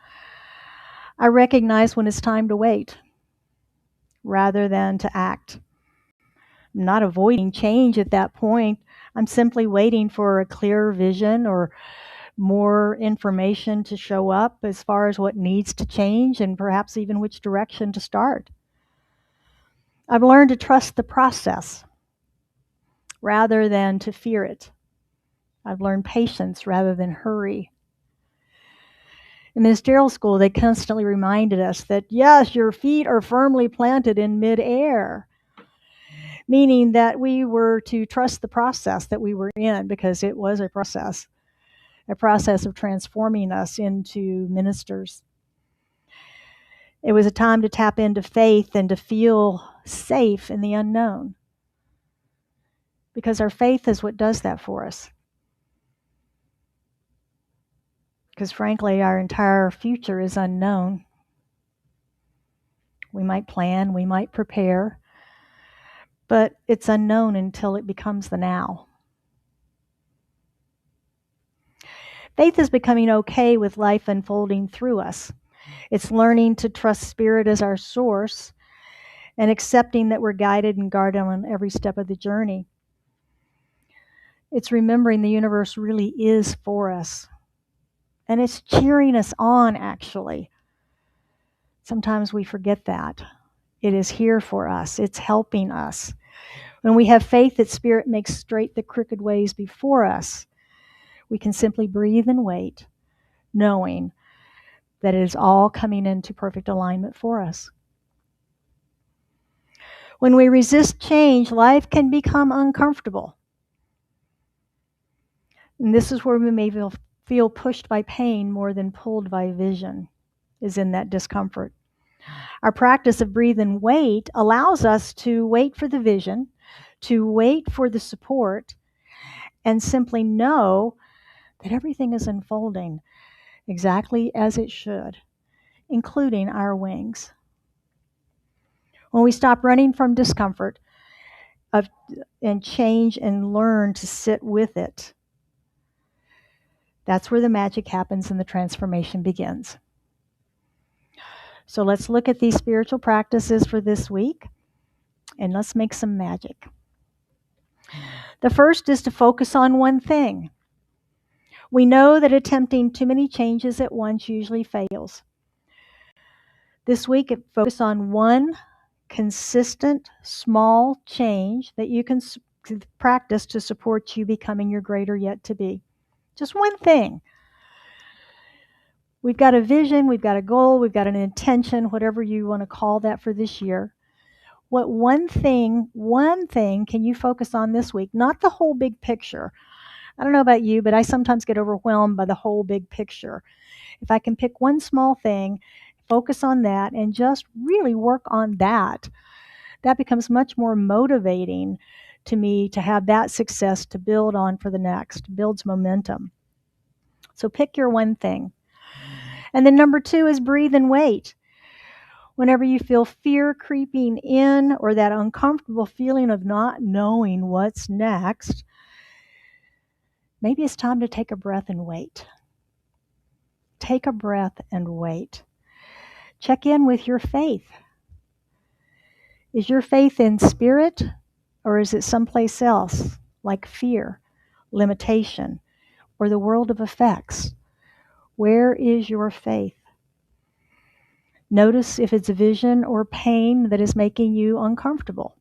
S7: I recognize when it's time to wait rather than to act. I'm not avoiding change at that point. I'm simply waiting for a clearer vision or more information to show up as far as what needs to change and perhaps even which direction to start. I've learned to trust the process rather than to fear it. I've learned patience rather than hurry. In ministerial school, they constantly reminded us that, yes, your feet are firmly planted in midair, meaning that we were to trust the process that we were in because it was a process of transforming us into ministers. It was a time to tap into faith and to feel safe in the unknown, because our faith is what does that for us. Because frankly, our entire future is unknown. We might plan, we might prepare, but it's unknown until it becomes the now. Faith is becoming okay with life unfolding through us. It's learning to trust Spirit as our source and accepting that we're guided and guarded on every step of the journey. It's remembering the universe really is for us. And it's cheering us on, actually. Sometimes we forget that. It is here for us. It's helping us. When we have faith that Spirit makes straight the crooked ways before us, we can simply breathe and wait, knowing that it is all coming into perfect alignment for us. When we resist change, life can become uncomfortable. And this is where we may feel pushed by pain more than pulled by vision, is in that discomfort. Our practice of breathe and wait allows us to wait for the vision, to wait for the support, and simply know that everything is unfolding exactly as it should, including our wings. When we stop running from discomfort and change and learn to sit with it, that's where the magic happens and the transformation begins. So let's look at these spiritual practices for this week, and let's make some magic. The first is to focus on one thing. We know that attempting too many changes at once usually fails. This week, focus on one consistent, small change that you can practice to support you becoming your greater yet to be. Just one thing. We've got a vision, we've got a goal, we've got an intention, whatever you want to call that for this year. What one thing can you focus on this week? Not the whole big picture. I don't know about you, but I sometimes get overwhelmed by the whole big picture. If I can pick one small thing, focus on that, and just really work on that, that becomes much more motivating to me to have that success to build on for the next, builds momentum. So pick your one thing. And then number 2 is breathe and wait. Whenever you feel fear creeping in or that uncomfortable feeling of not knowing what's next, maybe it's time to take a breath and wait. Take a breath and wait. Check in with your faith. Is your faith in spirit, or is it someplace else, like fear, limitation, or the world of effects? Where is your faith? Notice if it's vision or pain that is making you uncomfortable.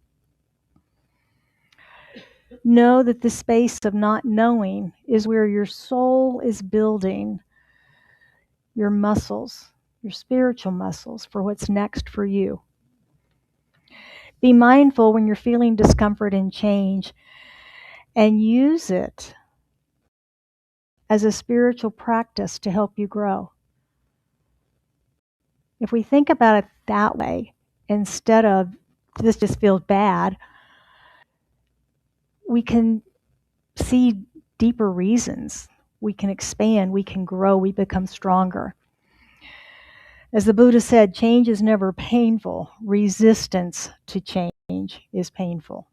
S7: Know that the space of not knowing is where your soul is building your muscles, your spiritual muscles, for what's next for you. Be mindful when you're feeling discomfort and change, and use it as a spiritual practice to help you grow. If we think about it that way, instead of this just feels bad, we can see deeper reasons. We can expand, we can grow, we become stronger. As the Buddha said, change is never painful. Resistance to change is painful.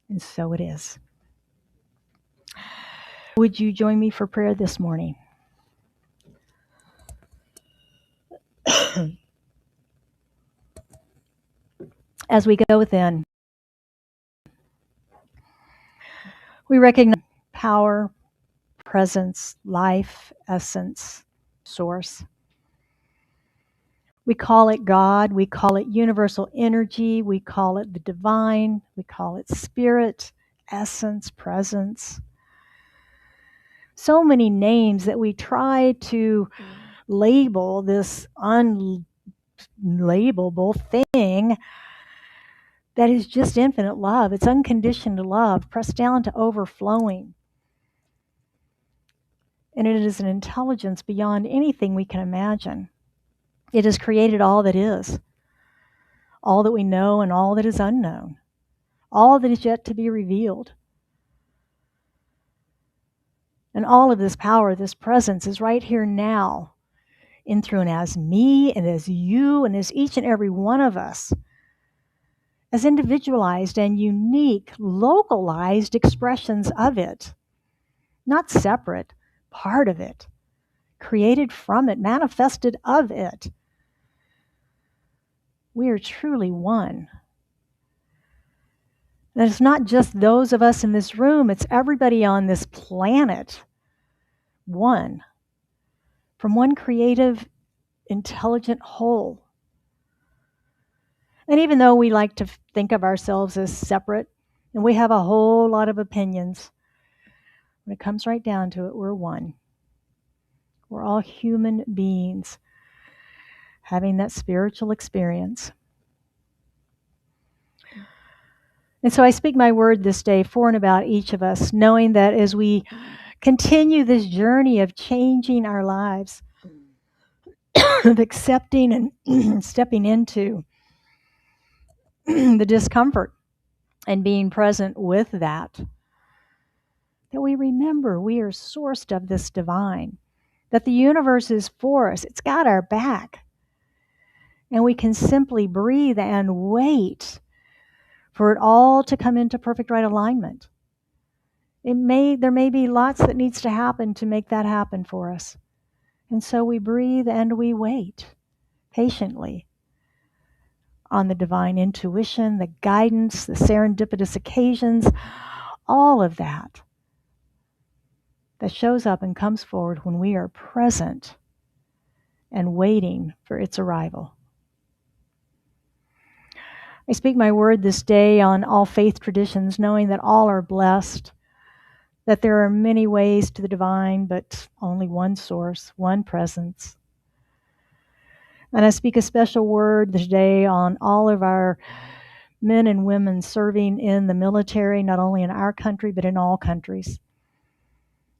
S7: And so it is. Would you join me for prayer this morning? As we go within, we recognize power, presence, life, essence, source. We call it God, we call it universal energy, we call it the divine, we call it spirit, essence, presence. So many names that we try to label this unlabelable thing that is just infinite love. It's unconditioned love, pressed down to overflowing. And it is an intelligence beyond anything we can imagine. It has created all that is, all that we know and all that is unknown, all that is yet to be revealed. And all of this power, this presence is right here now, in through and as me and as you and as each and every one of us, as individualized and unique, localized expressions of it, not separate, part of it, created from it, manifested of it. We are truly one. And it's not just those of us in this room, it's everybody on this planet. One. From one creative, intelligent whole. And even though we like to think of ourselves as separate, and we have a whole lot of opinions, when it comes right down to it, we're one. We're all human beings having that spiritual experience. And so I speak my word this day for and about each of us, knowing that as we continue this journey of changing our lives, of accepting and stepping into the discomfort and being present with that we remember we are sourced of this divine, that the universe is for us. It's got our back. And we can simply breathe and wait for it all to come into perfect right alignment. There may be lots that needs to happen to make that happen for us. And so we breathe and we wait patiently on the divine intuition, the guidance, the serendipitous occasions, all of that shows up and comes forward when we are present and waiting for its arrival. I speak my word this day on all faith traditions, knowing that all are blessed, that there are many ways to the divine, but only one source, one presence. And I speak a special word today on all of our men and women serving in the military, not only in our country, but in all countries,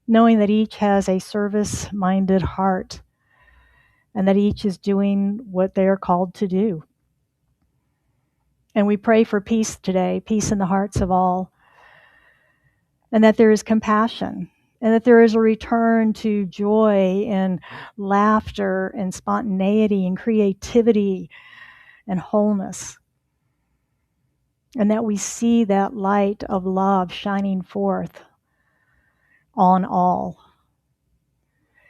S7: knowing that each has a service-minded heart and that each is doing what they are called to do. And we pray for peace today, peace in the hearts of all, and that there is compassion, and that there is a return to joy and laughter and spontaneity and creativity and wholeness, and that we see that light of love shining forth on all.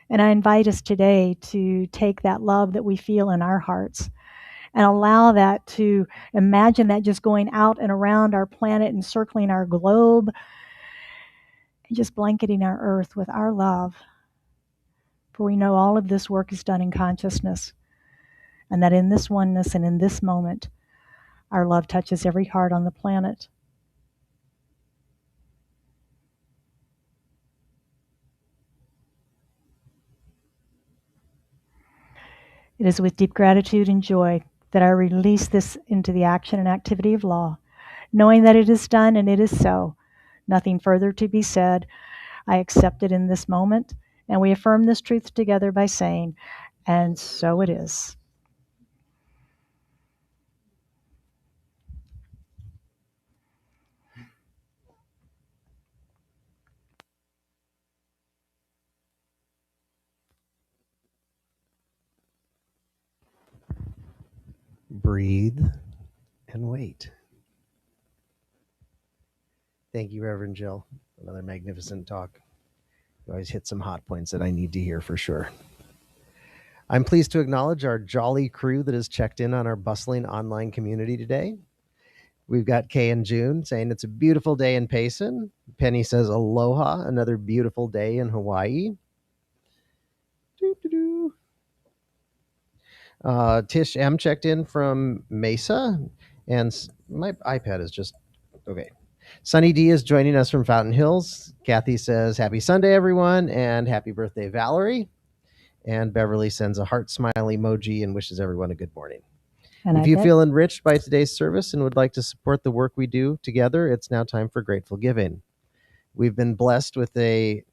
S7: And I invite us today to take that love that we feel in our hearts and allow that to imagine that just going out and around our planet and circling our globe and just blanketing our earth with our love. For we know all of this work is done in consciousness, and that in this oneness and in this moment, our love touches every heart on the planet. It is with deep gratitude and joy that I release this into the action and activity of law, knowing that it is done and it is so. Nothing further to be said. I accept it in this moment, and we affirm this truth together by saying, and so it is.
S4: Breathe and wait. Thank you, Reverend Jill. Another magnificent talk. You always hit some hot points that I need to hear for sure. I'm pleased to acknowledge our jolly crew that has checked in on our bustling online community today. We've got Kay and June saying it's a beautiful day in Payson. Penny says aloha, another beautiful day in Hawaii. Doo-doo-doo. Tish M checked in from Mesa, and my iPad is just okay. Sunny D is joining us from Fountain Hills. Kathy says, happy Sunday, everyone, and happy birthday, Valerie. And Beverly sends a heart smile emoji and wishes everyone a good morning.
S7: And
S4: if you feel enriched by today's service and would like to support the work we do together, it's now time for grateful giving. We've been blessed with a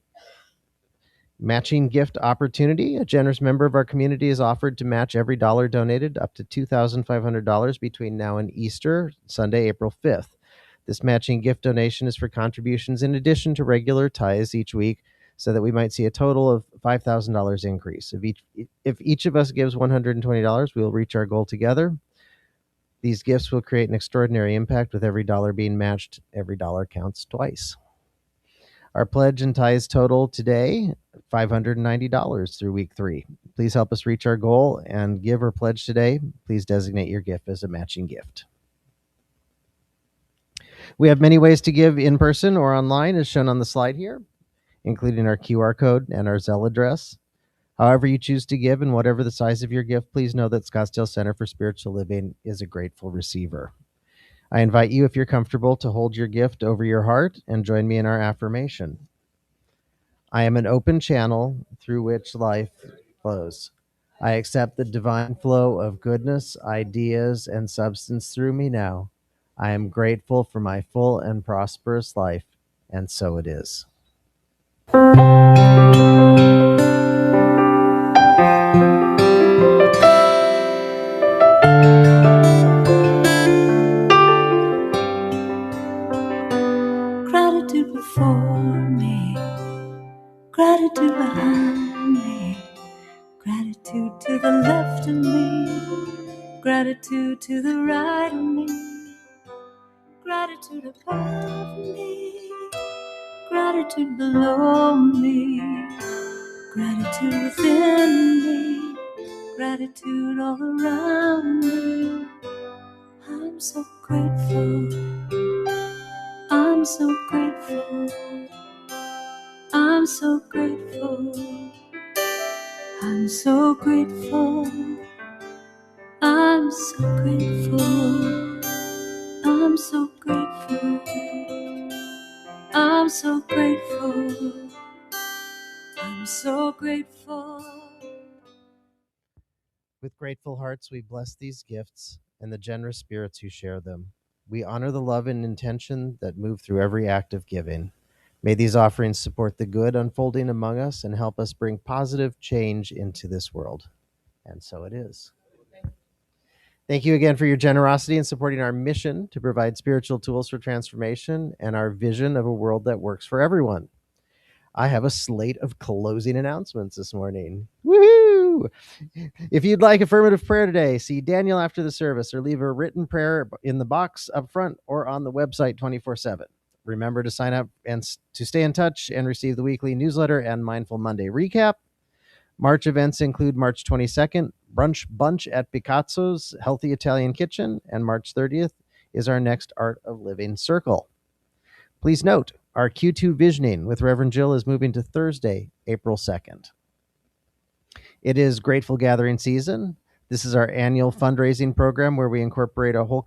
S4: matching gift opportunity. A generous member of our community is offered to match every dollar donated up to $2,500 between now and Easter, Sunday, April 5th. This matching gift donation is for contributions in addition to regular tithes each week, so that we might see a total of $5,000 increase. If each of us gives $120, we will reach our goal together. These gifts will create an extraordinary impact with every dollar being matched. Every dollar counts twice. Our pledge and tithes total today, $590 through week 3. Please help us reach our goal and give or pledge today. Please designate your gift as a matching gift. We have many ways to give in person or online, as shown on the slide here, including our QR code and our Zelle address. However you choose to give and whatever the size of your gift, please know that Scottsdale Center for Spiritual Living is a grateful receiver. I invite you, if you're comfortable, to hold your gift over your heart and join me in our affirmation. I am an open channel through which life flows. I accept the divine flow of goodness, ideas, and substance through me now. I am grateful for my full and prosperous life, and so it is.
S2: Gratitude before me, gratitude behind me, gratitude to the left of me, gratitude to the right of me, gratitude above me, gratitude below me, gratitude within me, gratitude all around me. I'm so grateful, I'm so grateful, I'm so grateful, I'm so grateful, I'm so grateful, I'm so grateful, I'm so grateful, I'm so grateful.
S4: With grateful hearts, we bless these gifts and the generous spirits who share them. We honor the love and intention that move through every act of giving. May these offerings support the good unfolding among us and help us bring positive change into this world. And so it is. Thank you again for your generosity in supporting our mission to provide spiritual tools for transformation and our vision of a world that works for everyone. I have a slate of closing announcements this morning. Woohoo! If you'd like affirmative prayer today, see Daniel after the service or leave a written prayer in the box up front or on the website 24/7. Remember to sign up and to stay in touch and receive the weekly newsletter and Mindful Monday recap. March events include March 22nd, Brunch Bunch at Picazzo's Healthy Italian Kitchen, and March 30th is our next Art of Living Circle. Please note, our Q2 Visioning with Reverend Jill is moving to Thursday, April 2nd. It is Grateful Gathering season. This is our annual fundraising program where we incorporate a whole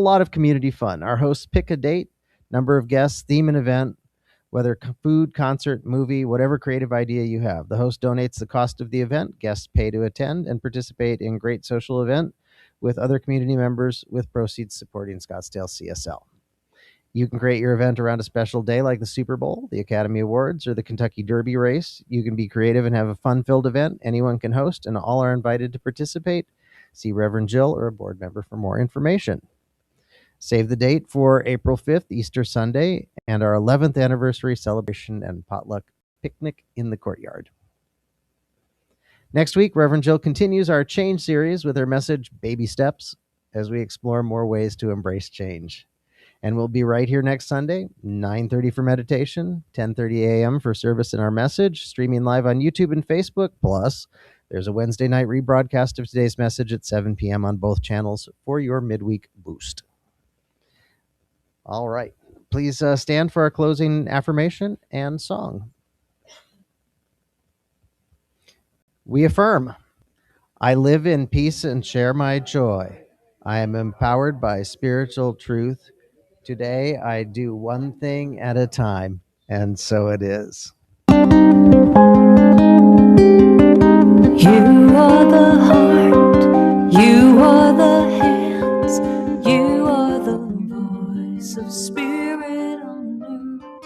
S4: lot of community fun. Our hosts pick a date, number of guests, theme, and event, whether food, concert, movie, whatever creative idea you have. The host donates the cost of the event, guests pay to attend and participate in great social event with other community members with proceeds supporting Scottsdale CSL. You can create your event around a special day like the Super Bowl, the Academy Awards, or the Kentucky Derby race. You can be creative and have a fun-filled event. Anyone can host, and all are invited to participate. See Reverend Jill or a board member for more information. Save the date for April 5th, Easter Sunday, and our 11th anniversary celebration and potluck picnic in the courtyard. Next week, Reverend Jill continues our change series with her message, Baby Steps, as we explore more ways to embrace change. And we'll be right here next Sunday, 9:30 for meditation, 10:30 a.m. for service in our message, streaming live on YouTube and Facebook. Plus, there's a Wednesday night rebroadcast of today's message at 7 p.m. on both channels for your midweek boost. All right. Please stand for our closing affirmation and song. We affirm, I live in peace and share my joy. I am empowered by spiritual truth. Today, I do one thing at a time, and so it is.
S2: You are the heart, you are the hands, you are the voice of spirit on earth,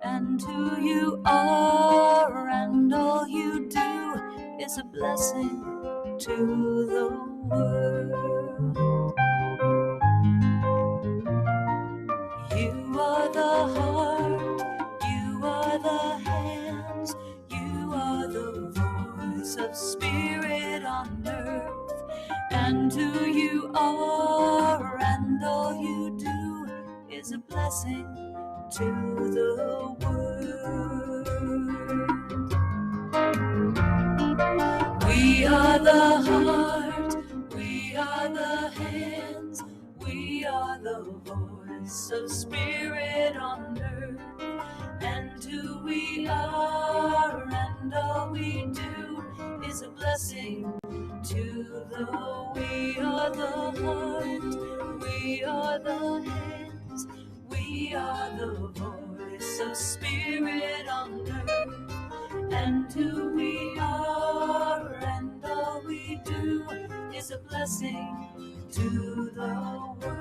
S2: and who you are and all you do is a blessing to the world. You are the heart, you are the hands, you are the voice of spirit on earth, and who you are and all you do is a blessing to the world. We are the heart, we are the hands, we are the voice of spirit on earth, and who we are and all we do is a blessing to the world. We are the heart, we are the hands, we are the voice of spirit on earth, and who we are and all we do is a blessing to the world.